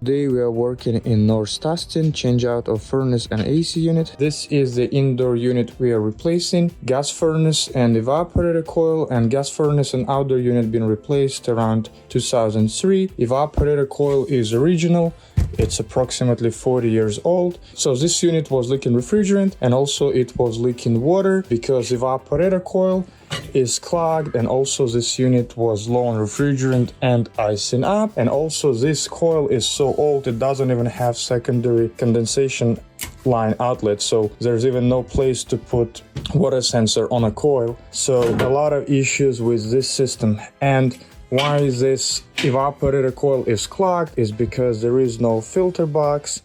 Today we are working in North Tustin, change out of furnace and AC unit. This is the indoor unit we are replacing. Gas furnace and evaporator coil, and gas furnace and outdoor unit been replaced around 2003. Evaporator coil is original. It's approximately 40 years old. So this unit was leaking refrigerant and also it was leaking water because evaporator coil is clogged, and also this unit was low on refrigerant and icing up, and also this coil is so old it doesn't even have secondary condensation line outlet, so there's even no place to put water sensor on a coil. So a lot of issues with this system. And why this evaporator coil is clogged is because there is no filter box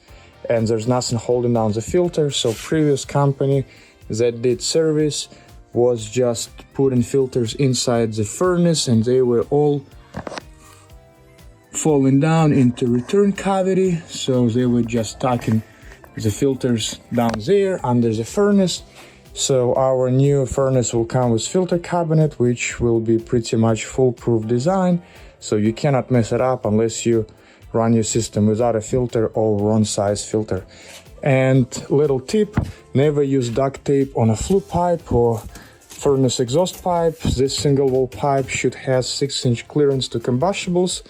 and there's nothing holding down the filter. So previous company that did service was just putting filters inside the furnace and they were all falling down into return cavity. So they were just tucking the filters down there under the furnace. So our new furnace will come with filter cabinet, which will be pretty much foolproof design. So you cannot mess it up unless you run your system without a filter or wrong size filter. And little tip, never use duct tape on a flue pipe or furnace exhaust pipe. This single wall pipe should have 6-inch clearance to combustibles,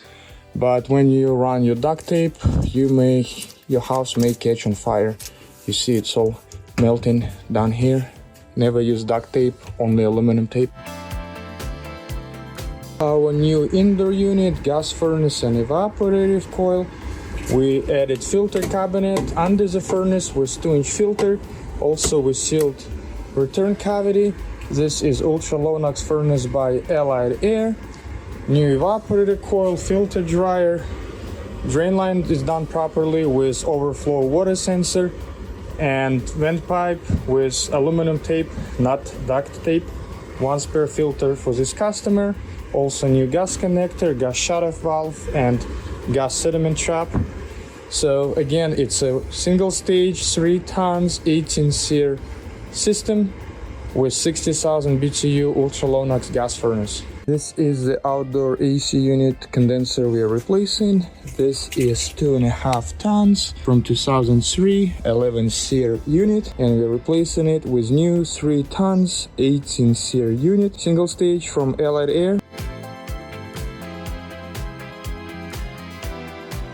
but when you run your duct tape, your house may catch on fire. You see it's all melting down here. Never use duct tape, only aluminum tape. Our new indoor unit, gas furnace and evaporative coil. We added filter cabinet under the furnace with 2-inch filter. Also we sealed return cavity. This is ultra-low-NOx furnace by Allied Air. New evaporator coil, filter dryer. Drain line is done properly with overflow water sensor, and vent pipe with aluminum tape, not duct tape. 1 spare filter for this customer. Also new gas connector, gas shutoff valve, and gas sediment trap. So again, it's a single stage 3 tons 18 SEER system with 60,000 BTU ultra-low-NOx gas furnace. This is the outdoor AC unit condenser we are replacing. This is 2.5 tons from 2003, 11 SEER unit, and we're replacing it with new 3 tons 18 SEER unit, single stage from Allied Air.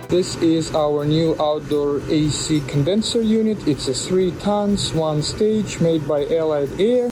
This is our new outdoor AC condenser unit. It's a 3 tons, 1 stage made by Allied Air.